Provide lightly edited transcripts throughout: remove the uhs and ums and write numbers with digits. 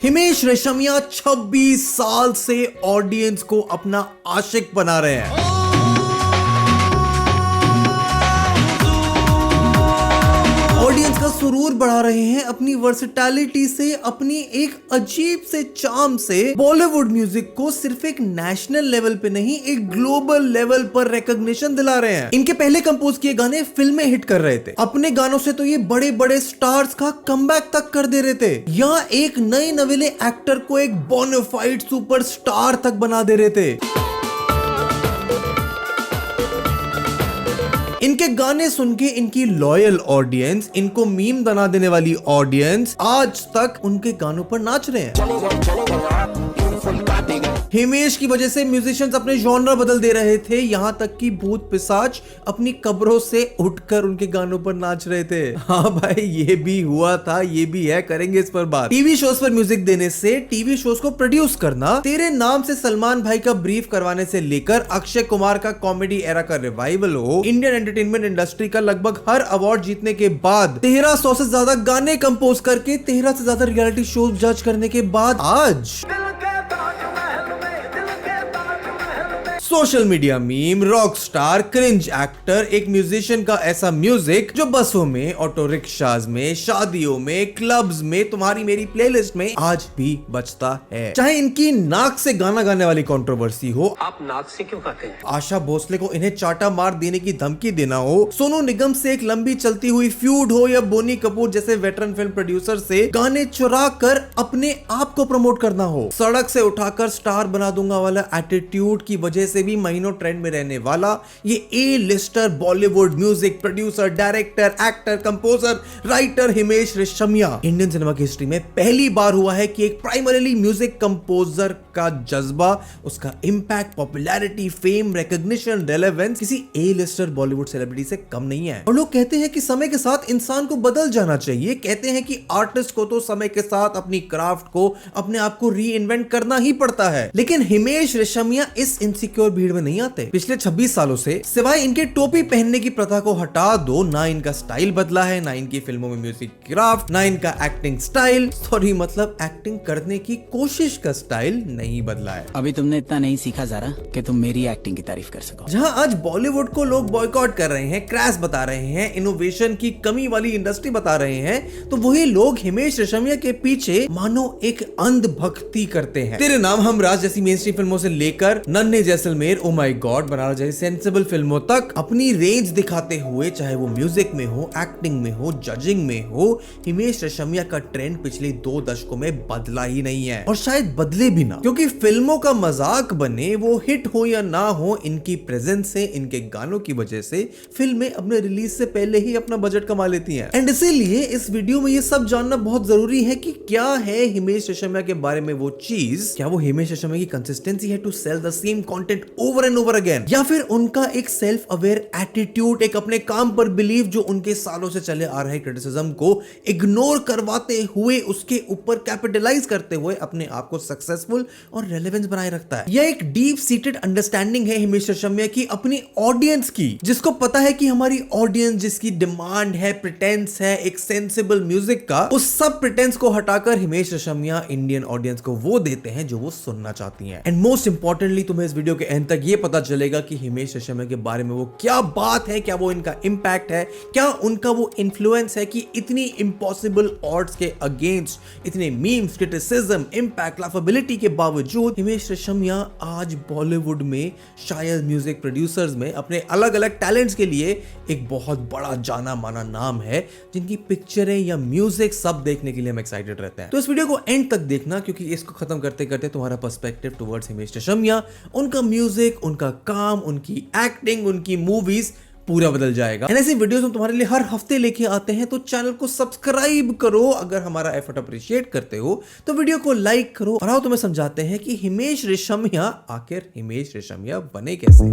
हिमेश रेशमिया 26 साल से ऑडियंस को अपना आशिक बना रहे हैं। ऑडियंस का सुरूर बढ़ा रहे हैं अपनी वर्सेटैलिटी से, अपनी एक अजीब से चार्म से। बॉलीवुड म्यूजिक को सिर्फ एक नेशनल लेवल पे नहीं, एक ग्लोबल लेवल पर रिकॉग्निशन दिला रहे हैं। इनके पहले कंपोज किए गाने फिल्में हिट कर रहे थे। अपने गानों से तो ये बड़े बड़े स्टार्स का कमबैक तक कर दे रहे थे। यहाँ एक नए नवेले एक्टर को एक बोनाफाइड सुपरस्टार तक बना दे रहे थे। इनके गाने सुन के इनकी लॉयल ऑडियंस, इनको मीम बना देने वाली ऑडियंस आज तक उनके गानों पर नाच रहे हैं। हिमेश की वजह से म्यूजिशियंस अपने जॉनर बदल दे रहे थे, यहां तक कि भूत पिशाच अपनी कब्रों से उठकर उनके गानों पर नाच रहे थे। हाँ भाई, ये भी हुआ था, ये भी है, करेंगे इस पर बात। टीवी शोज पर म्यूजिक देने से टीवी शोज को प्रोड्यूस करना, तेरे नाम से सलमान भाई का ब्रीफ करवाने से लेकर अक्षय कुमार का कॉमेडी एरा का रिवाइवल हो, इंडियन एंटरटेनमेंट इंडस्ट्री का लगभग हर अवार्ड जीतने के बाद, 1300 से ज्यादा गाने कंपोज करके 13 से ज्यादा रियलिटी शोज जज करने के बाद आज social media meme, rock star, cringe actor, एक म्यूजिशियन का ऐसा म्यूजिक जो बसों में, ऑटो रिक्शाज में, शादियों में, क्लब्स में, तुम्हारी मेरी प्लेलिस्ट में आज भी बजता है। चाहे इनकी नाक से गाना गाने वाली कंट्रोवर्सी हो, आप नाक से क्यों गाते हैं? आशा भोसले को इन्हें चाटा मार देने की धमकी देना हो, सोनू निगम से एक लंबी चलती हुई फ्यूड हो, या बोनी कपूर जैसे वेटरन फिल्म प्रोड्यूसर से गाने चुरा कर अपने आप को प्रमोट करना हो, सड़क से उठाकर स्टार बना दूंगा वाला एटीट्यूड की वजह से भी महीनों ट्रेंड में रहने वाला ये A lister Bollywood music producer, director, actor, composer, writer Himesh Reshammiya Indian cinema की हिस्ट्री में पहली बार हुआ है कि एक प्राइमरीली म्यूजिक कंपोजर का जज्बा, उसका impact, popularity, fame, recognition, relevance किसी ए लिस्टर बॉलीवुड सेलिब्रिटी से कम नहीं है। और लोग कहते हैं कि समय के साथ इंसान को बदल जाना चाहिए, कहते हैं कि आर्टिस्ट को तो समय के साथ अपनी क्राफ्ट को, अपने आप को री इन्वेंट करना ही पड़ता है। लेकिन हिमेश रेशमिया इस इनसिक्योर भीड़ में नहीं आते। पिछले 26 सालों से सिवाय इनके टोपी पहनने की प्रथा को हटा दो, ना इनका स्टाइल बदला है, ना इनकी फिल्मों में म्यूजिक क्राफ्ट, ना इनका एक्टिंग स्टाइल, सॉरी मतलब एक्टिंग करने की कोशिश का स्टाइल नहीं बदला है। अभी तुमने इतना नहीं सीखा ज़रा कि तुम मेरी एक्टिंग की तारीफ कर सको। जहां आज बॉलीवुड को लोग बॉयकॉट कर रहे हैं, क्रैश बता रहे हैं, इनोवेशन की कमी वाली इंडस्ट्री बता रहे हैं, तो वही लोग हिमेश रेशमिया के पीछे मानो एक अंधभक्ति करते हैं। तेरे नाम हमराज जैसी मेन स्ट्रीम फिल्मों से लेकर नन्हे Jaisalmer, oh my God, Banaras जैसी सेंसिबल फिल्मों तक अपनी रेंज दिखाते हुए, चाहे वो म्यूजिक में हो, एक्टिंग में हो, जजिंग में हो, हिमेश रेशमिया का ट्रेंड पिछले 2 दशकों में बदला ही नहीं है, और शायद बदले भी ना, क्योंकि फिल्मों का मजाक बने, वो हिट हो या ना हो, इनकी प्रेजेंस से, इनके गानों की वजह से फिल्में अपने रिलीज से पहले ही अपना बजट कमा लेती हैं। एंड इसीलिए इस वीडियो में ये सब जानना बहुत जरूरी है कि क्या है हिमेश रेशमिया के बारे में वो चीज, क्या वो हिमेश रेशमिया की कंसिस्टेंसी है to sell the same content over and over again, या फिर उनका एक सेल्फ अवेयर एटीट्यूड, एक अपने काम पर बिलीव जो उनके सालों से चले आ रहे क्रिटिसिज्म को इग्नोर करवाते हुए, उसके ऊपर कैपिटलाइज करते हुए अपने आप को सक्सेसफुल और रेलेवेंस बनाए रखता है। यह एक डीप सीटेड अंडरस्टैंडिंग है हिमेश रेशमिया की अपनी ऑडियंस की, जिसको पता है कि हमारी ऑडियंस जिसकी डिमांड है, प्रिटेंस है एक सेंसिबल म्यूजिक का, उस सब प्रिटेंस को हटाकर हिमेश रेशमिया इंडियन ऑडियंस को वो देते हैं जो वो सुनना चाहती है। एंड मोस्ट इंपॉर्टेंटली तुम्हें इस वीडियो के एंड तक ये पता चलेगा कि हिमेश रेशमिया के बारे में वो क्या बात है, क्या वो इनका इंपैक्ट है, क्या उनका वो इन्फ्लुएंस है कि इतनी इम्पॉसिबल ऑड्स के अगेंस्ट, इतने मीम्स, क्रिटिसिज्म, इंपैक्ट, लाफेबिलिटी के बावजूद हिमेश रेशमिया आज बॉलीवुड में शायद म्यूजिक प्रोड्यूसर्स में अपने अलग अलग टैलेंट्स के लिए एक बहुत बड़ा जाना माना नाम है, जिनकी पिक्चरें या म्यूजिक सब देखने के लिए हम एक्साइटेड रहते हैं। तो इस वीडियो को एंड तक देखना, क्योंकि इसको खत्म करते करते तुम्हारा पर्सपेक्टिव टुवर्ड्स हिमेश रेशमिया, उनका म्यूजिक, उनका काम, उनकी एक्टिंग, उनकी मूवीज पूरा बदल जाएगा। ऐसी वीडियोस हम तुम्हारे लिए हर हफ्ते लेके आते हैं, तो चैनल को सब्सक्राइब करो। अगर हमारा एफर्ट अप्रिशिएट करते हो तो वीडियो को लाइक करो, और आओ तुम्हें समझाते हैं कि हिमेश रेशमिया आखिर हिमेश रेशमिया बने कैसे।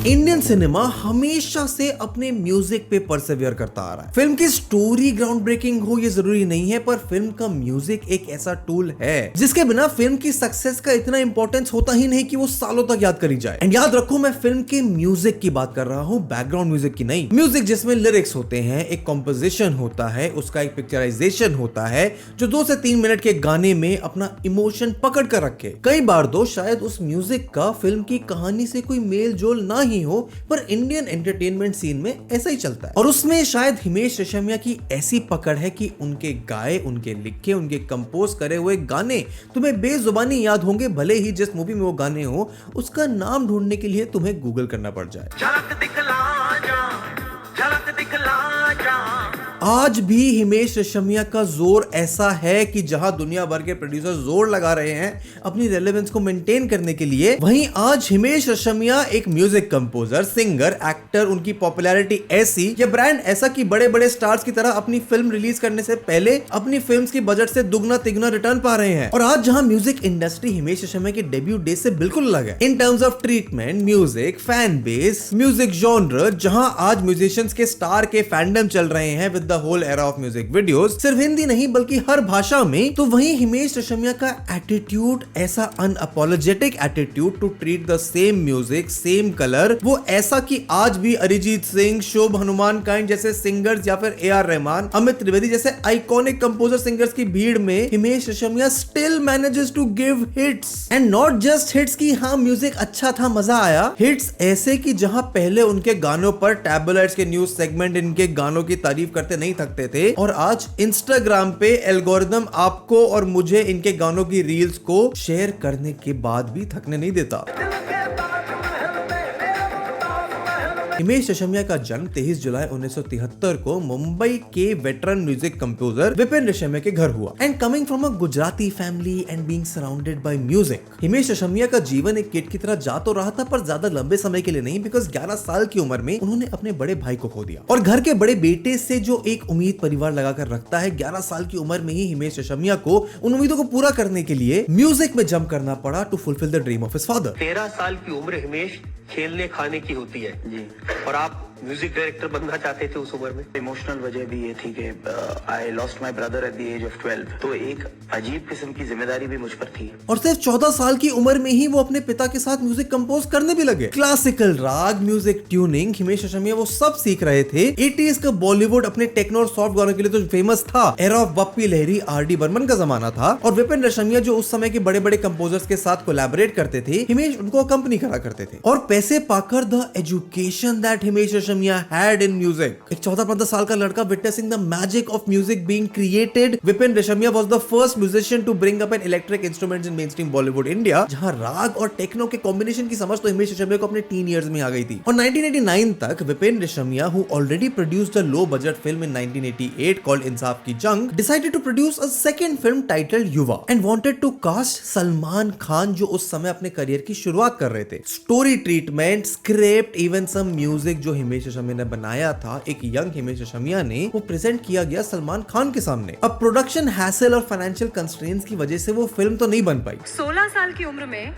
इंडियन सिनेमा हमेशा से अपने म्यूजिक पे परसेवियर करता आ रहा है। फिल्म की स्टोरी ग्राउंड ब्रेकिंग हो ये जरूरी नहीं है, पर फिल्म का म्यूजिक एक ऐसा टूल है जिसके बिना फिल्म की सक्सेस का इतना इंपॉर्टेंस होता ही नहीं कि वो सालों तक याद करी जाए। एंड याद रखो, मैं फिल्म के म्यूजिक की बात कर रहा हूँ, बैकग्राउंड म्यूजिक की नहीं। म्यूजिक जिसमें लिरिक्स होते हैं, एक कॉम्पोजिशन होता है, उसका एक पिक्चराइजेशन होता है जो 2 से 3 मिनट के गाने में अपना इमोशन पकड़ कर रखे। कई बार तो शायद उस म्यूजिक का फिल्म की कहानी से कोई मेल जोल ना ही हो, पर इंडियन एंटरटेनमेंट सीन में ऐसा ही चलता है। और उसमें शायद हिमेश रेशमिया की ऐसी पकड़ है कि उनके गाए, उनके लिखे, उनके कंपोज करे हुए गाने तुम्हें बेजुबानी याद होंगे, भले ही जिस मूवी में वो गाने हो उसका नाम ढूंढने के लिए तुम्हें गूगल करना पड़ जाए। झलक दिखला जा, झलक दिखला जा। आज भी हिमेश रेशमिया का जोर ऐसा है कि जहां दुनिया भर के प्रोड्यूसर जोर लगा रहे हैं अपनी रेलेवेंस को मेंटेन करने के लिए, वहीं आज हिमेश रेशमिया एक म्यूजिक कंपोजर, सिंगर, एक्टर, उनकी पॉपुलैरिटी ऐसी, ये ब्रांड ऐसा कि बड़े बड़े स्टार्स की तरह अपनी फिल्म रिलीज करने से पहले अपनी फिल्म्स की बजट से दुगना तिगुना रिटर्न पा रहे हैं। और आज जहां म्यूजिक इंडस्ट्री हिमेश रेशमिया के डेब्यू डे से बिल्कुल अलग है in terms of treatment, music, fan base, music genre, जहां आज म्यूजिशियंस के स्टार के फैंडम चल रहे हैं with the whole era of music videos, सिर्फ हिंदी नहीं बल्कि हर भाषा में, तो वहीं हिमेश रेशमिया का एटीट्यूड, ऐसा unapologetic attitude to treat the same music, same colour, वो ऐसा कि आज भी अरिजीत सिंह, शुभ हनुमान काइंड जैसे सिंगर्स या फिर AR रहमान, अमित त्रिवेदी जैसे आइकॉनिक कंपोजर सिंगर्स की भीड़ में Himesh Reshammiya still manages to give hits. And not just hits की हाँ म्यूजिक अच्छा था, मजा आया, हिट्स ऐसे कि जहां पहले उनके गानों पर टैबलॉइड्स के न्यूज सेगमेंट इनके गानों की तारीफ करते नहीं थकते थे, और आज इंस्टाग्राम पे एल्गोरिदम आपको और मुझे इनके गानों की रील्स को शेयर करने के बाद भी थकने नहीं देता। हिमेश रेशमिया का जन्म 23 जुलाई 1973 को मुंबई के veteran music composer Vipin Reshammiya के घर हुआ। And coming from a Gujarati family and being surrounded by music, Himesh Reshammiya का जीवन एक किड की तरह जा तो रहा था, पर ज्यादा लंबे समय के लिए नहीं, बिकॉज 11 साल की उम्र में उन्होंने अपने बड़े भाई को खो दिया। और घर के बड़े बेटे से जो एक उम्मीद परिवार लगाकर रखता है, 11 साल की उम्र में ही हिमेश रेशमिया को उन उम्मीदों को पूरा करने के लिए म्यूजिक में जंप करना पड़ा to fulfil the dream of his father. 13 साल की उम्र हिमेश खेलने खाने की होती है जी, और आप म्यूजिक डायरेक्टर बनना चाहते थे उस उम्र में। इमोशनल वजह भी ये थी कि I lost my brother at the age of 12, तो एक अजीब किस्म की जिम्मेदारी भी मुझ पर थी। और सिर्फ 14 साल की उम्र में ही वो अपने पिता के साथ म्यूजिक कंपोज करने भी लगे। क्लासिकल राग, म्यूजिक ट्यूनिंग, हिमेश रेशमिया वो सब सीख रहे थे। 80s का बॉलीवुड अपने टेक्नो और सॉफ्ट गानों के लिए तो फेमस था, era of Bappi Lahiri, RD Burman का जमाना था, और विपिन रेशमिया जो उस समय के बड़े बड़े कंपोजर्स के साथ कोलैबोरेट करते थे, हिमेश उनको अकंपनी करा करते थे। और पैसे पाकर the education that Himesh Reshammiya had in music, एक 14-15 साल का लड़का witnessing the magic of music being created, Vipin Reshammiya was the first musician to bring up an electric instruments in mainstream Bollywood India, जहां राग और टेक्नो के कॉम्बिनेशन की समझ तो हिमेश रेशमिया को अपने टीन इयर्स में आ गई थी। और 1989 तक Vipin Reshammiya, who already produced a low budget film in 1988 called Insaaf ki Jung, decided to produce a second film titled Yuva and wanted to cast Salman Khan, जो उस समय अपने करियर की शुरुआत कर रहे थे। Story treatment, script, even some music जो हिमेश रेशमिया ने बनाया था एक यंग हिमेश रेशमिया ने, वो प्रेजेंट किया गया सलमान खान के सामने। अब प्रोडक्शन हैसल और फाइनेंशियल कंस्ट्रेंट्स की वजह से वो फिल्म तो नहीं बन पाई। 16 साल की उम्र में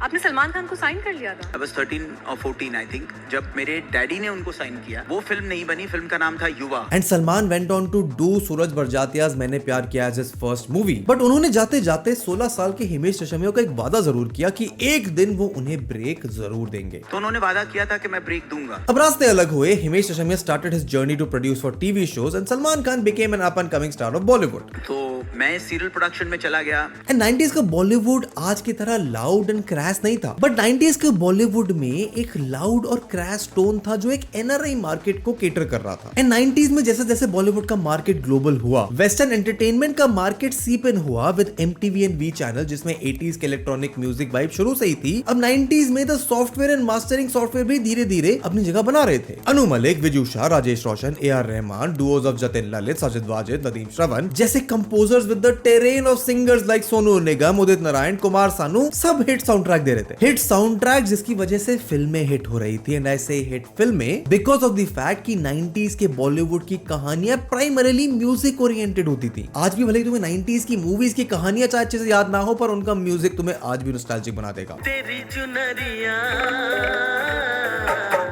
आपने सलमान खान को साइन कर लिया था। I was 13 or 14 I think, जब मेरे डैडी ने उनको साइन किया। वो फिल्म नहीं बनी, फिल्म का नाम था Yuva. And Salman went on to do Sooraj Barjatya's Maine Pyar Kiya as his first movie, but उन्होंने जाते जाते 16 साल के हिमेश रेशमिया को एक वादा जरूर किया कि एक दिन वो उन्हें ब्रेक जरूर देंगे। तो उन्होंने वादा किया था कि मैं ब्रेक दूंगा। अब रास्ते अलग हुए। Himesh Reshammiya started his journey to produce for TV shows and Salman Khan became an up-and-coming star of Bollywood. तो मैं सीरियल प्रोडक्शन में चला गया। And 90s का बॉलीवुड आज की तरह लाउड एंड क्रैश नहीं था, बट 90s के बॉलीवुड में एक लाउड और क्रैश टोन था जो एक NRI मार्केट को केटर कर रहा था। एंड 90s में जैसे जैसे बॉलीवुड का मार्केट ग्लोबल हुआ, वेस्टर्न एंटरटेनमेंट का मार्केट सीप इन हुआ with MTV and V channel, जिसमें 80s के इलेक्ट्रॉनिक म्यूजिक वाइब शुरू से ही थी। अब 90s में the software and mastering software भी धीरे धीरे अपनी जगह बना रहे थे। थे। अनु मलिक, विजुषा, Rajesh Roshan, AR Rahman, duos of Jatin Lalit, Sajid Wajid, Nadeem Shravan जैसे composers with the terrain of singers like Sonu Nigam, Udit Narayan, Kumar Sanu सब हिट साउंड ट्रैक दे रहे थे। हिट साउंड ट्रैक जिसकी वजह से फिल्में हिट हो रही थी। एंड आई से हिट फिल्में बिकॉज ऑफ द फैक्ट कि 90s के बॉलीवुड की कहानियां प्राइमरीली म्यूजिक ओरिएंटेड होती थी। आज भी भले ही तुम्हें 90s की मूवीज की कहानियां चाहे अच्छे से याद ना हो, पर उनका म्यूजिक तुम्हें आज भी नॉस्टैल्जिक बना देगा।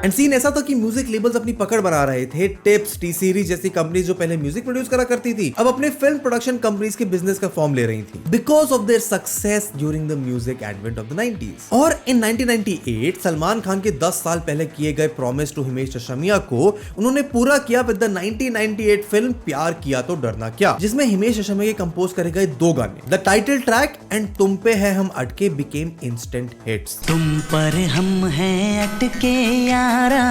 एंड सीन ऐसा था कि म्यूजिक लेबल्स अपनी पकड़ बना रहे थे। टिप्स, टी सीरीज जैसी कंपनीज जो पहले म्यूजिक प्रोड्यूस करा करती थी, अब अपने फिल्म प्रोडक्शन कंपनीज के बिजनेस का फॉर्म ले रही थी because of their success during the music advent of the 90s। और इन 1998 सलमान खान के 10 साल पहले किए गए प्रॉमिस टू हिमेश रेशमिया को उन्होंने पूरा किया विद द 1998 फिल्म प्यार किया तो डरना क्या, जिसमें हिमेश रेशमिया के कंपोज करे गए 2 गाने, द टाइटल ट्रैक एंड तुम पे है हम अटके, बिकेम इंस्टेंट हिट्स। तुम पर हम हैं अटके यारा,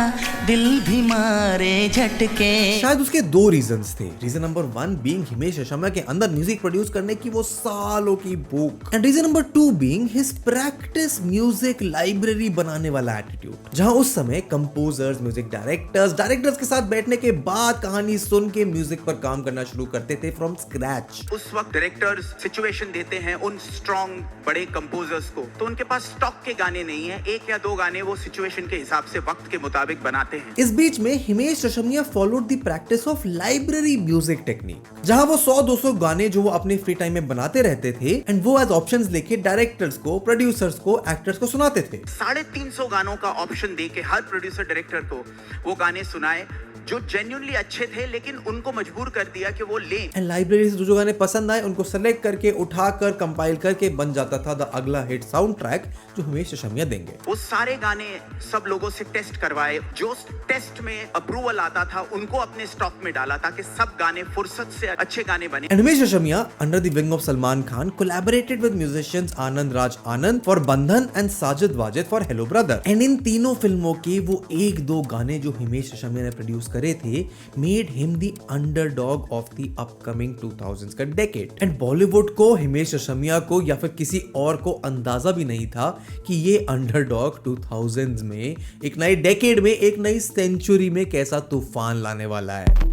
दिल भी मारे झटके। शायद उसके 2 रीजंस थे। Reason number 1 being Himesh Reshammiya के अंदर म्यूजिक प्रोड्यूस करने की वो सालों की भूख, and reason number 2 being his practice music library बनाने वाला एटीट्यूड, जहां उस समय कंपोजर्स, म्यूजिक डायरेक्टर्स के साथ बैठने के बाद कहानी सुन के म्यूजिक पर काम करना शुरू करते थे फ्रॉम स्क्रैच। उस वक्त डायरेक्टर्स सिचुएशन देते हैं उन स्ट्रॉन्ग बड़े कंपोजर्स को, तो उनके पास स्टॉक के गाने नहीं है, 1 या 2 गाने वो सिचुएशन के हिसाब से वक्त के मुताबिक बनाते हैं। इस बीच में Himesh Reshammiya followed the practice of library music technique, जहां वो 100-200 गाने जो वो अपने फ्री टाइम में बनाते रहते थे एंड वो एज ऑप्शंस लेके डायरेक्टर्स को, प्रोड्यूसर्स को, एक्टर्स को सुनाते थे। 350 गानों का ऑप्शन देके हर प्रोड्यूसर डायरेक्टर को वो गाने सुनाए जो जेन्युइनली अच्छे थे, लेकिन उनको मजबूर कर दिया कि वो लें। एंड लाइब्रेरी से जो गाने पसंद आए उनको सेलेक्ट करके, उठाकर, कंपाइल करके बन जाता था द अगला हिट साउंड ट्रैक जो हिमेश रेशमिया देंगे। वो सारे गाने सब लोगों से टेस्ट करवाए, जो टेस्ट में अप्रूवल आता था उनको अपने स्टॉक में डाला ताकि सब गाने फुर्सत से अच्छे गाने बने। And Himesh Reshammiya under the wing of Salman Khan collaborated with musicians Anand Raj Anand for Bandhan and Sajid Wajid for Hello Brother. And इन तीनों फिल्मों के वो 1-2 गाने जो हिमेश रेशमिया ने प्रोड्यूस करे थे made him the underdog of the upcoming 2000s का डेकेड। एंड बॉलीवुड को, हिमेश रेशमिया को या फिर किसी और को अंदाजा भी नहीं था कि ये अंडरडॉग 2000s में, एक नए डेकेड में, एक नई सेंचुरी में कैसा तूफान लाने वाला है।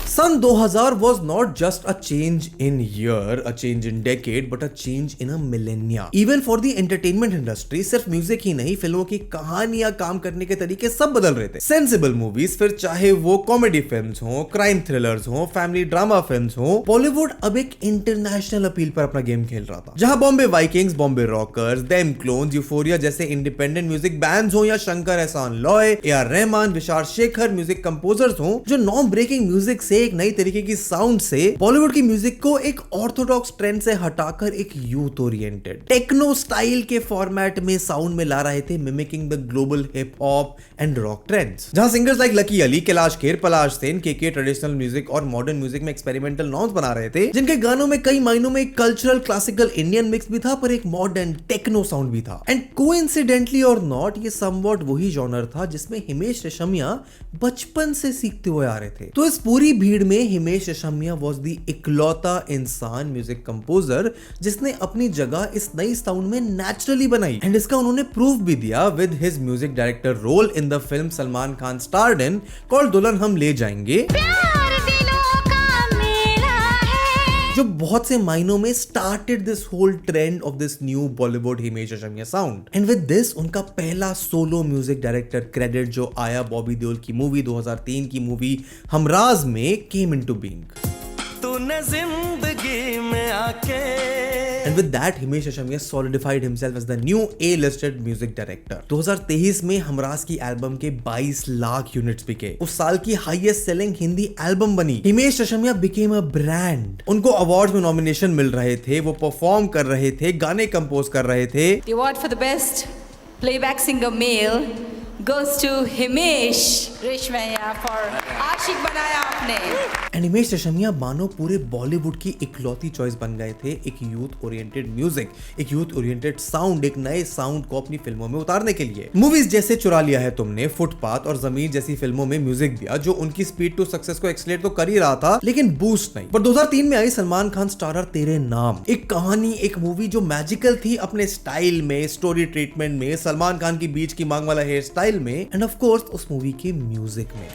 सन 2000 was not just a change in year, a change in decade, but a change in a millennia. Even for the entertainment industry, सिर्फ म्यूजिक ही नहीं, फिल्मों की कहानियां, काम करने के तरीके सब बदल रहे थे। सेंसिबल मूवीज, फिर चाहे वो कॉमेडी फिल्म्स हो, क्राइम थ्रिलर्स हो, फैमिली ड्रामा फिल्म्स हो, बॉलीवुड अब एक इंटरनेशनल अपील पर अपना गेम खेल रहा था। जहां Bombay Vikings, Bombay Rockers, them clones, Euphoria जैसे इंडिपेंडेंट म्यूजिक बैंड्स हो, या Shankar Ehsaan Loy, AR Rahman, Vishal Shekhar music composers हो, जो नॉन ब्रेकिंग म्यूजिक से, एक नई तरीके की साउंड से बॉलीवुड की म्यूजिक को एक ऑर्थोडॉक्स ट्रेंड से हटाकर एक यूथ ओरिएंटेड टेक्नो स्टाइल के फॉर्मेट में साउंड में ला रहे थे, mimicking the global hip hop and rock trends. जहां singers like Lucky Ali, Kailash Kher, Palash Sen, KK traditional music और मॉडर्न म्यूजिक में एक्सपेरिमेंटल नॉर्म्स बना रहे थे, जिनके गानों में कई मायनों में एक कल्चरल क्लासिकल इंडियन मिक्स भी था, पर एक मॉडर्न टेक्नो साउंड भी था। एंड कोइंसिडेंटली और नॉट, ये समवॉट वही जॉनर था जिसमें हिमेश रेशमिया बचपन से सीखते हुए आ रहे थे। तो इस पूरी भीड़ में हिमेश रेशमिया वाज द इकलौता इंसान म्यूजिक कंपोजर जिसने अपनी जगह इस नई साउंड में नेचुरली बनाई। एंड इसका उन्होंने प्रूफ भी दिया with his music director role in the film Salman Khan starred in called Dulhan Hum Le Jayenge, जो बहुत से मायनों में started this whole trend of this new Bollywood Himesh Reshammiya sound. And with this उनका पहला सोलो म्यूजिक डायरेक्टर क्रेडिट जो आया बॉबी देओल की मूवी 2003 की मूवी हमराज में केम इनटू बीइंग। तूने जिंदगी में आके And with that, Himesh Reshammiya solidified himself as the new A-listed music director. 2023 में हमराज की एल्बम के 22 लाख यूनिट्स बिके, उस साल की हाईएस्ट सेलिंग हिंदी एल्बम बनी। Himesh Reshammiya became a brand. उनको अवार्ड्स में नॉमिनेशन मिल रहे थे, वो परफॉर्म कर रहे थे, गाने कंपोज कर रहे थे। The award for the best playback singer male goes to Himesh Reshammiya for आशिक बनाया आपने। हिमेश रेशमिया मानो पूरे बॉलीवुड की इकलौती चॉइस बन गए थे एक यूथ ओरिएंटेड म्यूजिक, एक यूथ ओरिएंटेड साउंड, एक नए साउंड को अपनी फिल्मों में उतारने के लिए। मूवीज जैसे चुरा लिया है तुमने, फुटपाथ और जमीन जैसी फिल्मों में म्यूजिक दिया जो उनकी स्पीड टू सक्सेस को एक्सलेट तो कर ही रहा था लेकिन बूस्ट नहीं। पर 2003 में आई सलमान खान स्टारर तेरे नाम, एक कहानी, एक मूवी जो मैजिकल थी अपने स्टाइल में, स्टोरी ट्रीटमेंट में, सलमान खान की बीच की मांग वाला हेयर स्टाइल में एंड ऑफ कोर्स उस मूवी के म्यूजिक में।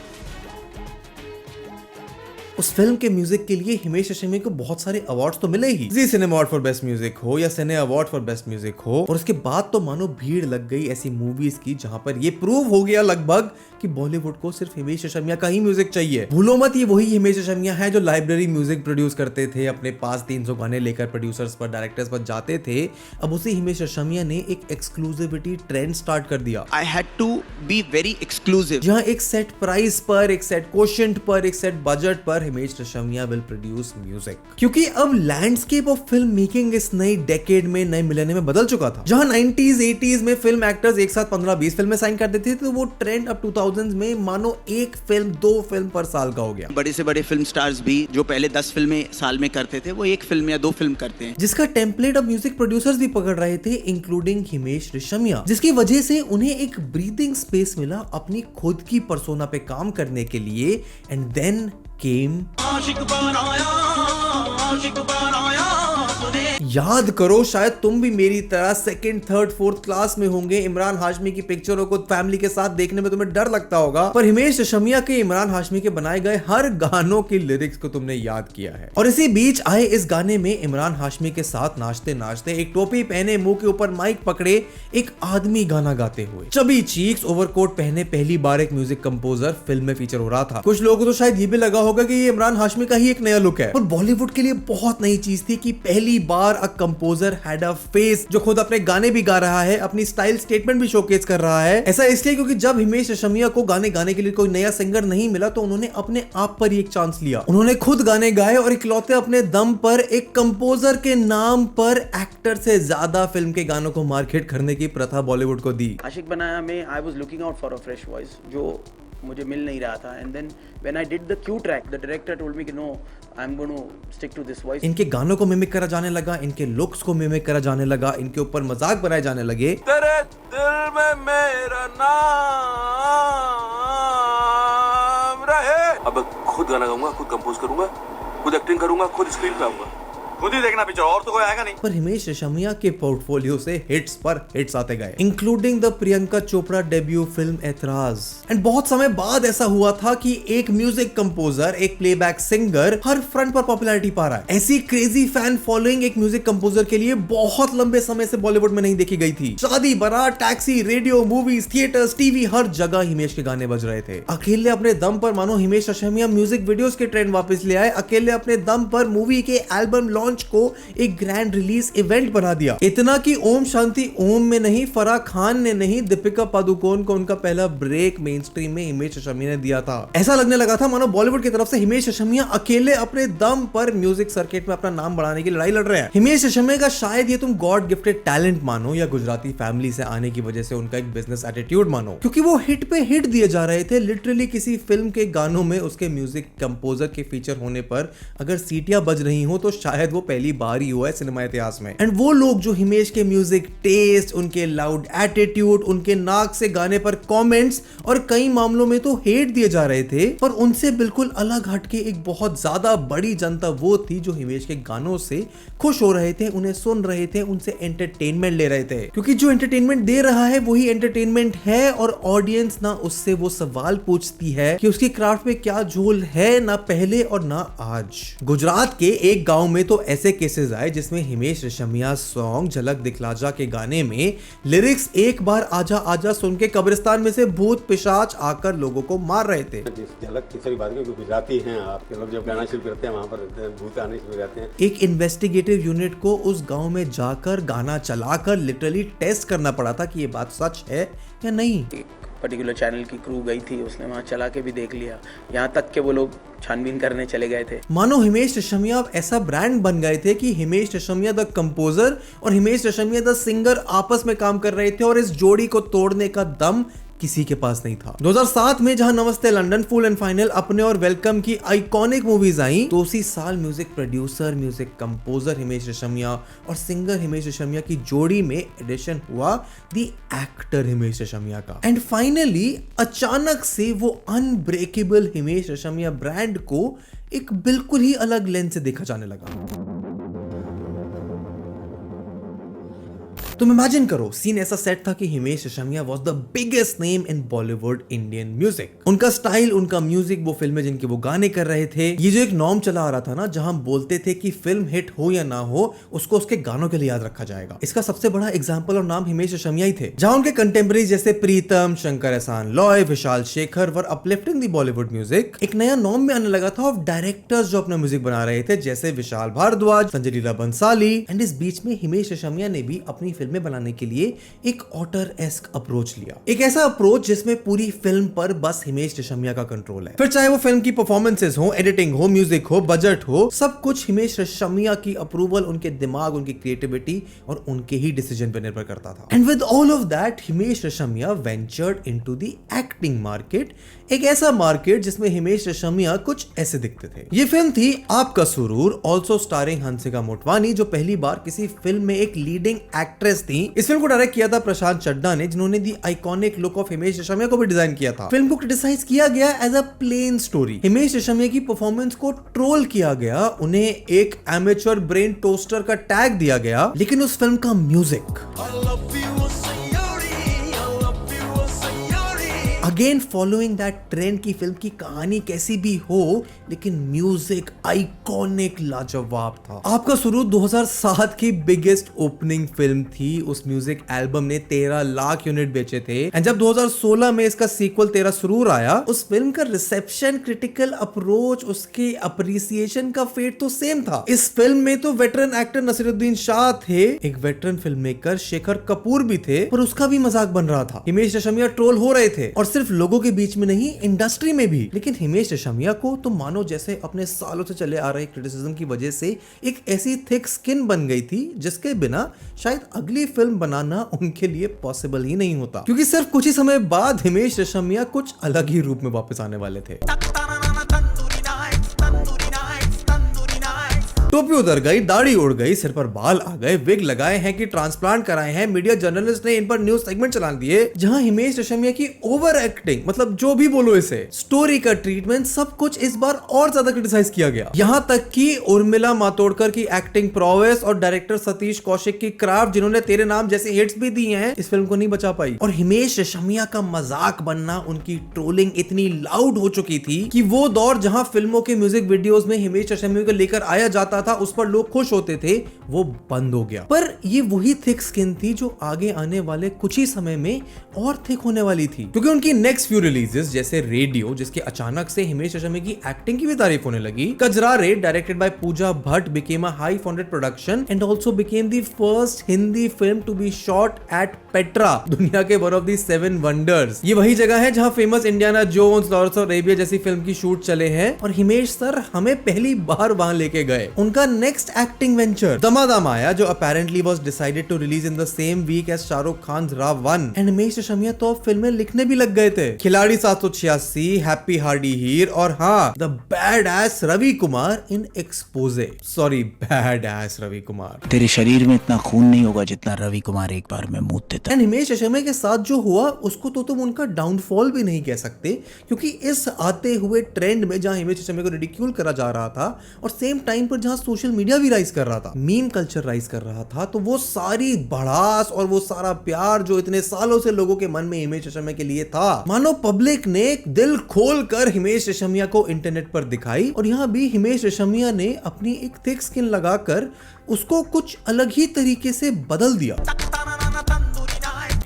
उस फिल्म के म्यूजिक के लिए हिमेश रेशमिया को बहुत सारे अवार्ड्स तो मिले ही, Zee cinema award for best music हो या cine award for best music हो। और उसके बाद तो मानो भीड़ लग गई ऐसी मूवीज की जहां पर ये प्रूव हो गया लगभग कि बॉलीवुड को सिर्फ हिमेश रेशमिया का ही म्यूजिक चाहिए। भूलो मत ये वही हिमेश रेशमिया है जो लाइब्रेरी म्यूजिक प्रोड्यूस करते थे, अपने पास 300 गाने लेकर प्रोड्यूसर्स पर, डायरेक्टर्स पर जाते थे। अब उसी हिमेश रेशमिया ने एक एक्सक्लूसिविटी ट्रेंड स्टार्ट कर दिया। I had to be very exclusive. जहां एक सेट प्राइस पर, एक सेट कोशेंट पर, एक सेट बजट पर Himesh Reshammiya will produce music. क्योंकि अब लैंडस्केप ऑफ फिल्म मेकिंग इस नई डेकेड में, नए मिलेनियम में बदल चुका था। जहां 90s 80s में फिल्म एक्टर्स एक साथ 15-20 फिल्में साइन कर देते थे, तो वो ट्रेंड अब 2000s में मानो एक फिल्म 2 फिल्म पर साल का हो गया। बड़े से बड़े फिल्म स्टार्स भी जो पहले 10 फिल्में साल में करते थे वो 1 फिल्म या 2 फिल्म करते हैं, जिसका टेम्पलेट अब म्यूजिक प्रोड्यूसर्स भी पकड़ रहे थे इंक्लूडिंग हिमेश रेशमिया, जिसकी वजह से उन्हें एक ब्रीथिंग स्पेस मिला अपनी खुद की पर्सोना पे काम करने के लिए। एंड देन केम याद करो, शायद तुम भी मेरी तरह 2nd, 3rd, 4th क्लास में होंगे। इमरान हाशमी की पिक्चरों को फैमिली के साथ देखने में तुम्हें डर लगता होगा, पर हिमेश रेशमिया के, इमरान हाशमी के बनाए गए हर गानों की लिरिक्स को तुमने याद किया है। और इसी बीच आए इस गाने में इमरान हाशमी के साथ नाचते नाचते, एक टोपी पहने, मुंह के ऊपर माइक पकड़े एक आदमी गाना गाते हुए, चबी चीक्स, ओवरकोट पहने पहली बार एक म्यूजिक कंपोजर फिल्म में फीचर हो रहा था। कुछ लोगों को तो शायद ये भी लगा होगा कि ये इमरान हाशमी का ही एक नया लुक है, पर बॉलीवुड के लिए बहुत नई चीज थी कि पहली बार a composer had a face जो खुद अपने गाने भी गा रहा है, अपनी स्टाइल स्टेटमेंट भी शोकेस कर रहा है। ऐसा इसलिए क्योंकि जब हिमेश रेशमिया को गाने गाने के लिए कोई नया सिंगर नहीं मिला तो उन्होंने अपने आप पर ही एक चांस लिया। उन्होंने खुद गाने गाए और इकलौते अपने दम पर एक कंपोजर के नाम पर एक्टर से ज्यादा फिल्म के गानों को मार्केट करने की प्रथा बॉलीवुड को दी। आशिक बनाया में I was looking out for a fresh voice जो मुझे मिल नहीं रहा था, and then when I did the cue track the director told me कि no I am going to stick to this voice. इनके गानों को मिमिक करा जाने लगा, इनके लुक्स को मिमिक करा जाने लगा, इनके ऊपर मजाक बनाए जाने लगे। तेरे दिल में मेरा नाम रहे। अब खुद गाना गाऊंगा, खुद कंपोज करूंगा, खुद एक्टिंग करूंगा, खुद स्क्रीन पे आऊंगा, खुद ही देखना पिक्चर, और तो कोई आएगा नहीं। पर हिमेश रेशमिया के पोर्टफोलियो से हिट्स पर हिट्स आते गए, including the Priyanka Chopra debut film ऐतराज। एंड बहुत समय बाद ऐसा हुआ था कि एक म्यूजिक कंपोजर, एक प्लेबैक सिंगर हर फ्रंट पर पॉपुलैरिटी पा रहा है। ऐसी क्रेजी फैन फॉलोइंग एक म्यूजिक कंपोजर के लिए बहुत लंबे समय से बॉलीवुड में नहीं देखी गई थी। शादी, बारात, taxi, radio, movies, theatres, TV, हर जगह हिमेश के गाने बज रहे थे। अकेले अपने दम पर मानो हिमेश रेशमिया म्यूजिक वीडियोस के ट्रेंड वापस ले आए। अकेले अपने दम पर मूवी के एल्बम लॉन्च को एक ग्रैंड रिलीज इवेंट बना दिया। इतना कि ओम शांति ओम में नहीं, फराह खान ने नहीं, दीपिका पादुकोण को उनका पहला ब्रेक मेन स्ट्रीम में हिमेश रेशमिया ने दिया था। ऐसा लगने लगा था मानो बॉलीवुड की तरफ से हिमेश रेशमिया अकेले अपने दम पर म्यूजिक सर्किट में अपना नाम बढ़ाने की लड़ाई लड़ रहे हैं। हिमेश रेशमिया का शायद ये तुम गॉड गिफ्टेड टैलेंट मानो या गुजराती फैमिली से आने की वजह से उनका एक बिजनेस एटीट्यूड मानो, क्योंकि वो हिट पे हिट दिए जा रहे थे। लिटरली किसी फिल्म के गानों में उसके म्यूजिक कंपोजर के फीचर होने पर अगर सीटियां बज रही हो तो शायद वो पहली बार ही हुआ है सिनेमा इतिहास में। एंड वो लोग जो हिमेश के म्यूजिक टेस्ट, उनके लाउड एटीट्यूड, उनके नाक से गाने पर कमेंट्स और कई मामलों में तो हेट दिए जा रहे थे, पर उनसे बिल्कुल अलग हटके एक बहुत ज्यादा बड़ी जनता वो थी जो हिमेश के गानों से खुश हो रहे थे, उन्हें सुन रहे थे, उनसे एंटरटेनमेंट ले रहे थे। क्योंकि जो एंटरटेनमेंट दे रहा है वही एंटरटेनमेंट है, और ऑडियंस ना उससे वो सवाल पूछती है कि उसकी क्राफ्ट में क्या झोल है, ना पहले और ना आज। गुजरात के एक गांव में तो ऐसे केसेस आए जिसमें हिमेश रेशमिया सॉन्ग झलक दिखला जा के गाने में लिरिक्स एक बार आजा आजा सुन के कब्रिस्तान में से भूत पिशाच आकर लोगों को मार रहे थे। झलक की सारी बात क्योंकि गुजराती हैं आपके लोग, जब गाना शुरू करते हैं वहां पर भूत आने शुरू हो जाते हैं। एक इन्वेस्टिगेटिव यूनिट को उस गांव में जाकर गाना चलाकर लिटरली टेस्ट करना पड़ा था कि ये बात सच है या नहीं। पर्टिकुलर चैनल की क्रू गई थी, उसने वहाँ चला के भी देख लिया, यहाँ तक कि वो लोग छानबीन करने चले गए थे। मानो हिमेश रेशमिया अब ऐसा ब्रांड बन गए थे कि हिमेश रेशमिया द कंपोजर और हिमेश रेशमिया द सिंगर आपस में काम कर रहे थे, और इस जोड़ी को तोड़ने का दम किसी के पास नहीं था। 2007 में जहां नमस्ते लंदन, फुल एंड फाइनल, अपने और वेलकम की आइकॉनिक मूवीज आई, तो उसी साल music producer, music composer Himesh Reshammiya और सिंगर हिमेश रेशमिया की जोड़ी में एडिशन हुआ द एक्टर हिमेश रेशमिया का। एंड फाइनली अचानक से वो अनब्रेकेबल हिमेश रेशमिया ब्रांड को एक बिल्कुल ही अलग लेंस से देखा जाने लगा। तुम इमेजिन करो, सीन ऐसा सेट था कि Himesh Reshammiya was the biggest name in Bollywood Indian music. उनका स्टाइल, उनका म्यूजिक, वो फिल्में जिनके वो गाने कर रहे थे, ये जो एक नॉर्म चला आ रहा था ना, जहां बोलते थे कि फिल्म हिट हो या ना हो उसको उसके गानों के लिए याद रखा जाएगा। इसका सबसे बड़ा एग्जाम्पल और नाम हिमेश रेशमिया ही थे। जहां उनके कंटेम्पररी जैसे प्रीतम, शंकर एहसान लॉय, विशाल शेखर वर अपलिफ्टिंग द बॉलीवुड म्यूजिक, एक नया नॉर्म में आने लगा था ऑफ डायरेक्टर्स जो अपना म्यूजिक बना रहे थे, जैसे विशाल भारद्वाज, संजय लीला बंसाली। एंड इस बीच में हिमेश रेशमिया ने भी अपनी फिल्म में बनाने के लिए एक ऑटर-एस्क अप्रोच लिया, एक ऐसा अप्रोच जिसमें पूरी फिल्म पर बस हिमेश रेशमिया का कंट्रोल है। फिर चाहे वो फिल्म की परफॉर्मेंसेस हो, एडिटिंग हो, म्यूजिक हो, बजट हो, सब कुछ हिमेश रेशमिया की अप्रूवल, उनके दिमाग, उनकी क्रिएटिविटी और उनके ही डिसीजन पर निर्भर करता था। And with all of that Himesh Reshammiya ventured into the acting market, एक ऐसा मार्केट जिसमें हिमेश रेशमिया कुछ ऐसे दिखते थे। ये फिल्म थी आपका सुरूर, ऑल्सो स्टारिंग हंसिका मोटवानी, जो पहली बार किसी फिल्म में एक लीडिंग एक्ट्रेस थी। इस फिल्म को डायरेक्ट किया था प्रशांत चड्ढा ने, जिन्होंने the iconic look of Himesh Reshammiya को भी डिजाइन किया था। फिल्म को क्रिटिसाइज किया गया as a plain story. Himesh Reshammiya की परफॉर्मेंस को ट्रोल किया गया, उन्हें एक एमेच्योर ब्रेन टोस्टर का टैग दिया गया, लेकिन उस फिल्म का म्यूजिक, अगेन फॉलोइंग दैट ट्रेंड की फिल्म की कहानी कैसी भी हो, लेकिन म्यूजिक आइकॉनिक, लाजवाब था। आपका सुरूर 2007 की बिगेस्ट ओपनिंग फिल्म थी। उस म्यूजिक एल्बम ने 13 लाख यूनिट बेचे थे। एंड जब 2016 में इसका सीक्वल तेरा सुरूर आया, उस फिल्म का रिसेप्शन, क्रिटिकल अप्रोच, उसके अप्रिसिएशन का फेट तो सेम था। इस फिल्म में तो वेटरन एक्टर नसीरुद्दीन शाह थे, एक veteran film maker Shekhar Kapoor भी थे, पर उसका भी मजाक बन रहा था। हिमेश रेशमिया ट्रोल हो रहे थे, और सिर्फ लोगों के बीच में नहीं, इंडस्ट्री में भी। लेकिन हिमेश रेशमिया को तो मानो जैसे अपने सालों से चले आ रहे क्रिटिसिज्म की वजह से एक ऐसी थिक स्किन बन गई थी जिसके बिना शायद अगली फिल्म बनाना उनके लिए पॉसिबल ही नहीं होता, क्योंकि सिर्फ कुछ ही समय बाद हिमेश रेशमिया कुछ अलग ही रूप में वापस आने वाले थे। टोपी उतर गई, दाढ़ी उड़ गई, सिर पर बाल आ गए, विग लगाए हैं कि ट्रांसप्लांट कराए हैं, मीडिया जर्नलिस्ट ने इन पर न्यूज सेगमेंट चला दिए, जहां हिमेश रेशमिया की ओवर एक्टिंग, मतलब जो भी बोलो इसे, स्टोरी का ट्रीटमेंट, सब कुछ इस बार और ज्यादा क्रिटिसाइज किया गया। यहां तक कि उर्मिला मातोडकर की एक्टिंग प्रोवेस और डायरेक्टर सतीश कौशिक की क्राफ्ट, जिन्होंने तेरे नाम जैसे हिट्स भी दी हैं, इस फिल्म को नहीं बचा पाई। और हिमेश रेशमिया का मजाक बनना, उनकी ट्रोलिंग इतनी लाउड हो चुकी थी कि वो दौर जहां फिल्मों के म्यूजिक वीडियोस में हिमेश रेशमिया को लेकर आया जाता था, उस पर लोग खुश होते थे, वो बंद हो गया। पर ये वही थिक स्किन थी जो आगे आने वाले कुछ ही समय में और थिक होने वाली थी, क्योंकि उनकी नेक्स्ट फ्यू रिलीजेस जैसे रेडियो, जिसके अचानक से हिमेश रेशमिया की एक्टिंग की भी तारीफ होने लगी, Kajrare directed by Pooja Bhatt became a high founded production and also became the first Hindi film to be shot at Petra, दुनिया के वन ऑफ द 7 वंडर्स। ये वही जगह है जहां famous Indiana Jones, Lawrence of Arabia जैसी फिल्म की शूट चले हैं, और हिमेश सर हमें पहली बार वहां लेके गए। उनका नेक्स्ट एक्टिंग वेंचर दमादम आया, जो apparently was decided to release in the same week as Shahrukh Khan's Ra 1, and Himesh Reshammiya तो फिल्में लिखने भी लग गए थे। खिलाड़ी 786, हैप्पी हार्डी हीर, और हाँ, the bad ass Ravi Kumar in Xpose. Sorry, bad ass Ravi Kumar. तेरे शरीर में इतना खून नहीं होगा जितना रवि कुमार एक बार में मूत देता। एंड हिमेश रेशमिया के साथ जो हुआ उसको तो तुम उनका डाउनफॉल भी नहीं कह सकते, क्योंकि इस आते हुए ट्रेंड में जहां हिमेश रेशमिया को रिडिक्यूल करा जा रहा था, और सेम टाइम पर जहां सोशल मीडिया भी राइज कर रहा था, मीम कल्चर राइज कर रहा था, तो वो सारी भड़ास और वो सारा प्यार जो इतने सालों से लोगों के मन में हिमेश रेशमिया के लिए था, मानो पब्लिक ने दिल खोल कर हिमेश रेशमिया को इंटरनेट पर दिखाई। और यहाँ भी हिमेश रेशमिया ने अपनी एक थिक स्किन लगाकर उसको कुछ अलग ही तरीके से बदल दिया।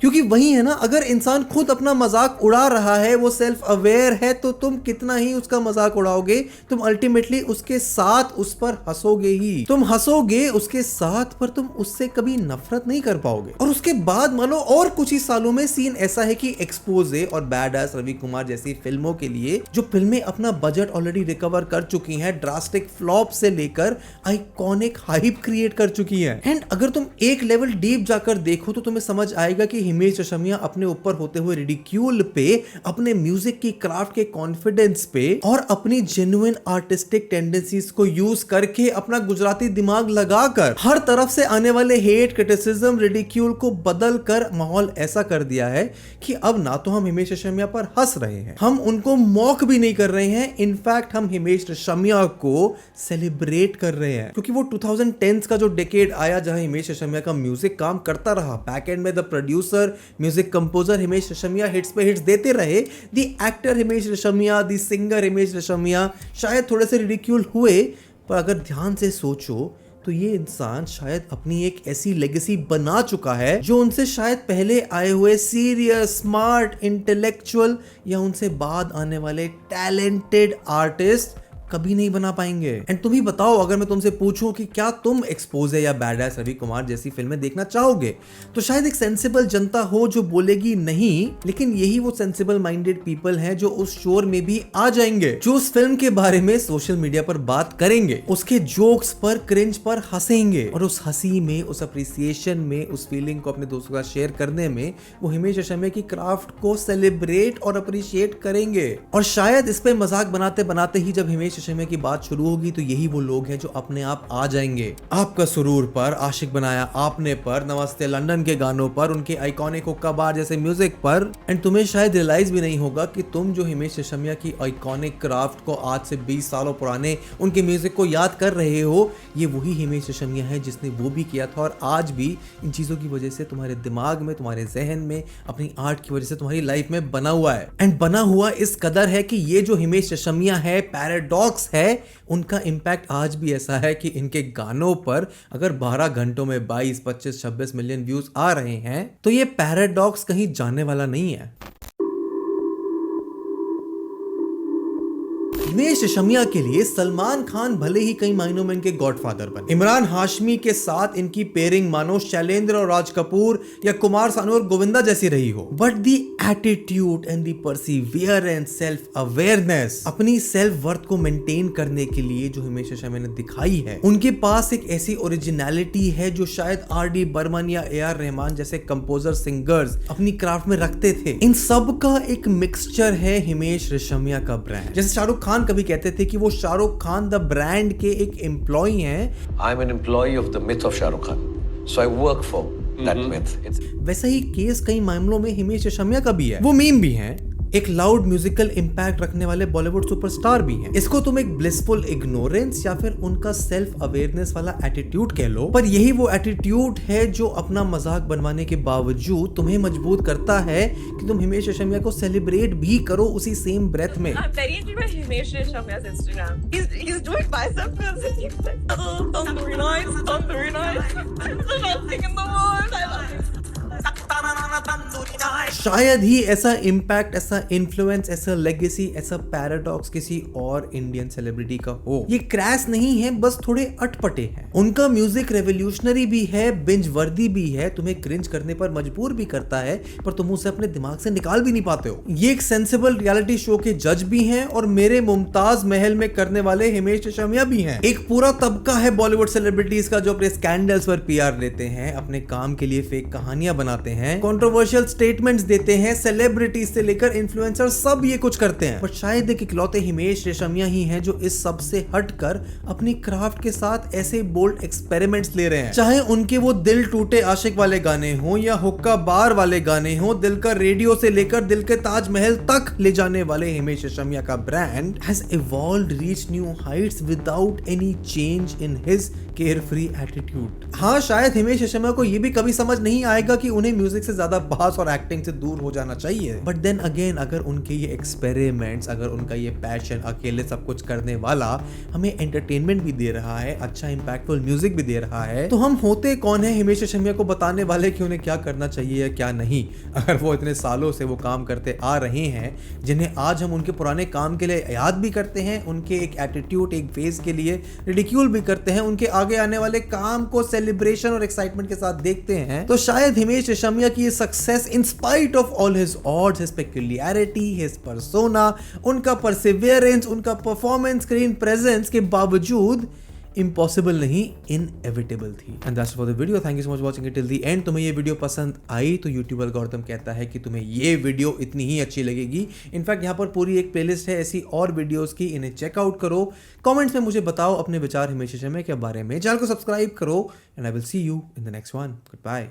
क्योंकि वही है ना, अगर इंसान खुद अपना मजाक उड़ा रहा है, वो सेल्फ अवेयर है, तो तुम कितना ही उसका मजाक उड़ाओगे, तुम अल्टीमेटली उसके साथ उस पर हंसोगे ही। तुम हंसोगे उसके साथ, पर तुम उससे कभी नफरत नहीं कर पाओगे। और उसके बाद मानो और कुछ ही सालों में सीन ऐसा है कि एक्सपोजे और बैड एस रवि कुमार जैसी फिल्मों के लिए, जो फिल्में अपना बजट ऑलरेडी रिकवर कर चुकी हैं, ड्रास्टिक फ्लॉप से लेकर आइकॉनिक हाइप क्रिएट कर चुकी हैं। एंड अगर तुम एक लेवल डीप जाकर देखो तो तुम्हें समझ आएगा कि हिमेश रेशमिया अपने ऊपर होते हुए रिडिक्यूल पे, अपने म्यूजिक की क्राफ्ट के कॉन्फिडेंस पे और अपनी जेन्युइन आर्टिस्टिक टेंडेंसीज को यूज करके अपना गुजराती दिमाग लगाकर हर तरफ से आने वाले हेट, क्रिटिसिज्म, रिडिक्यूल को बदल कर माहौल ऐसा कर दिया है कि अब ना तो हम हिमेश रेशमिया पर हंस रहे हैं, हम उनको मॉक भी नहीं कर रहे हैं, इनफैक्ट हम हिमेश रेशमिया को सेलिब्रेट कर रहे हैं। क्योंकि वो 2010s का जो डेकेड आया जहां हिमेश रेशमिया का म्यूजिक काम करता रहा, बैक एंड में the producer, music composer Himesh Reshammiya hits पे हिट्स देते रहे, the actor Himesh Reshammiya, the singer Himesh Reshammiya शायद थोड़े से रिडिक्यूल हुए, पर अगर ध्यान से सोचो तो ये इंसान शायद अपनी एक ऐसी लेगेसी बना चुका है जो उनसे शायद पहले आए हुए सीरियस, स्मार्ट, इंटेलेक्चुअल या उनसे बाद आने वाले टैलेंटेड आर्टिस्ट कभी नहीं बना पाएंगे। एंड तुम ही बताओ, अगर मैं तुमसे पूछूं कि क्या तुम एक्सपोजे या बैडएस रवि कुमार जैसी फिल्में देखना चाहोगे, तो शायद एक सेंसिबल जनता हो जो बोलेगी नहीं, लेकिन यही वो सेंसिबल माइंडेड पीपल हैं जो उस शोर में भी आ जाएंगे, जो उस फिल्म के बारे में सोशल मीडिया पर बात करेंगे, उसके जोक्स पर, क्रिंज पर हंसेंगे और उस हंसी में, उस अप्रिसिएशन में, उस फीलिंग को अपने दोस्तों का शेयर करने में वो हिमेश रेशमिया की क्राफ्ट को सेलिब्रेट और अप्रिशिएट करेंगे। और शायद इस पे मजाक बनाते बनाते ही जब हिमेश रेशमिया की बात शुरू होगी तो यही वो लोग हैं जो अपने आप आ जाएंगे आपका सुरूर पर, आशिक बनाया आपने पर, नमस्ते लंदन के गानों पर, उनके आइकॉनिक हुक्का बार जैसे म्यूजिक पर। एंड तुम्हें शायद रियलाइज भी नहीं होगा कि तुम जो हिमेश रेशमिया की आइकॉनिक क्राफ्ट को आज से 20 सालों पुराने उनके म्यूजिक को याद कर रहे हो, ये वही हिमेश रेशमिया है जिसने वो भी किया था और आज भी इन चीजों की वजह से तुम्हारे दिमाग में, तुम्हारे जहन में, अपनी आर्ट की वजह से तुम्हारी लाइफ में बना हुआ है। एंड बना हुआ इस कदर है कि ये जो हिमेश रेशमिया है, पैराडॉक्स है, उनका इंपैक्ट आज भी ऐसा है कि इनके गानों पर अगर 12 घंटों में 22, 25, 26 मिलियन व्यूज आ रहे हैं तो ये पैराडॉक्स कहीं जाने वाला नहीं है। हिमेश रेशमिया के लिए सलमान खान भले ही कई मायनों में इनके गॉडफादर बने, इमरान हाशमी के साथ इनकी पेयरिंग मानो शैलेंद्र और राज कपूर या कुमार सानू और गोविंदा जैसी रही हो, but the attitude and the Perseverance, self awareness, अपनी सेल्फ वर्थ को मेंटेन करने के लिए जो हिमेश रेशमिया ने दिखाई है, उनके पास एक ऐसी ओरिजिनलिटी है जो शायद आर.डी. बर्मन या ए.आर. रहमान जैसे कंपोजर, सिंगर्स अपनी क्राफ्ट में रखते थे। इन सब का एक मिक्सचर है हिमेश रेशमिया का ब्रांड। जैसे शाहरुख खान कभी कहते थे कि वो शाहरुख खान द ब्रांड के एक एम्प्लॉय हैं। I am an employee of the myth of Shahrukh Khan, so I work for that myth. वैसा ही केस कई मामलों में हिमेश रेशमिया का भी है। वो मीम भी हैं, एक लाउड म्यूजिकल इंपैक्ट रखने वाले बॉलीवुड सुपरस्टार भी हैं। इसको तुम एक ब्लिसफुल इग्नोरेंस या फिर उनका सेल्फ अवेयरनेस वाला एटीट्यूड कह लो, पर यही वो एटीट्यूड है जो अपना मजाक बनवाने के बावजूद तुम्हें मजबूर करता है कि तुम हिमेश रेशमिया को सेलिब्रेट भी करो उसी सेम ब्रेथ में। शायद ही ऐसा इंपैक्ट, ऐसा इन्फ्लुएंस, ऐसा लेगेसी, ऐसा पैराडॉक्स किसी और इंडियन सेलिब्रिटी का हो। ये क्रैश नहीं है, बस थोड़े अटपटे हैं। उनका म्यूजिक रेवोल्यूशनरी भी है, बिंज वर्दी भी है, तुम्हें क्रिंज करने पर मजबूर भी करता है, पर तुम उसे अपने दिमाग से निकाल भी नहीं पाते हो। ये एक सेंसिबल रियलिटी शो के जज भी हैं और मेरे मुमताज महल में करने वाले हिमेश रेशमिया भी हैं। एक पूरा तबका है बॉलीवुड सेलिब्रिटीज का जो अपने स्कैंडल्स पर पीआर लेते हैं, अपने काम के लिए फेक कहानियां बनाते हैं, कंट्रोवर्शियल स्टेटमेंट्स देते हैं, सेलिब्रिटीज से लेकर इन्फ्लुएंसर सब ये कुछ करते हैं। पर शायद एक इकलौते हिमेश रेशमिया ही हैं जो इस सब से हटकर अपनी क्राफ्ट के साथ ऐसे बोल्ड एक्सपेरिमेंट्स ले रहे हैं। चाहे उनके वो दिल टूटे आशिक वाले गाने हो या हुक्का बार वाले गाने हो, दिल का रेडियो से लेकर दिल के ताजमहल तक ले जाने वाले हिमेश रेशमिया का brand has evolved, reach new Heights without any change in his carefree attitude. हाँ, शायद हिमेश रेशमिया को ये भी कभी समझ नहीं आएगा कि उन्हें म्यूजिक से ज्यादा बास और एक्टिंग से दूर हो जाना चाहिए, बट देन अगेन अगर उनके ये एक्सपेरिमेंट्स, अगर उनका ये पैशन, अकेले सब कुछ करने वाला हमें एंटरटेनमेंट भी दे रहा है, अच्छा इंपैक्टफुल म्यूजिक भी दे रहा है, तो हम होते कौन है हिमेश रेशमिया को बताने वाले कि उन्हें क्या करना चाहिए या क्या नहीं। अगर वो इतने सालों से वो काम करते आ रहे हैं जिन्हें आज हम उनके पुराने काम के लिए याद भी करते हैं, उनके एक एटीट्यूड, एक फेज के लिए रिडिक्यूल भी करते हैं, उनके आगे आने वाले काम को सेलिब्रेशन और एक्साइटमेंट के साथ देखते हैं, तो शायद हिमेश रेशमिया की success in spite of all his odds, his peculiarity, his persona, उनका परसिवियरेंस, उनका परफॉर्मेंस, स्क्रीन प्रेजेंस के बावजूद इम्पॉसिबल नहीं, इनएविटेबल थी। And that's for the video. Thank you so much watching it till the end. तुम्हें ये video पसंद आई तो यूट्यूब एल्गोरिथम कहता है कि तुम्हें ये वीडियो इतनी ही अच्छी लगेगी। इनफैक्ट यहाँ पर पूरी एक प्लेलिस्ट है ऐसी और वीडियोस की, इन्हें चेकआउट करो। कमेंट्स में मुझे बताओ अपने विचार हिमेश रेशमिया के बारे में। चैनल को सब्सक्राइब करो and I will see you in the next one. Good bye.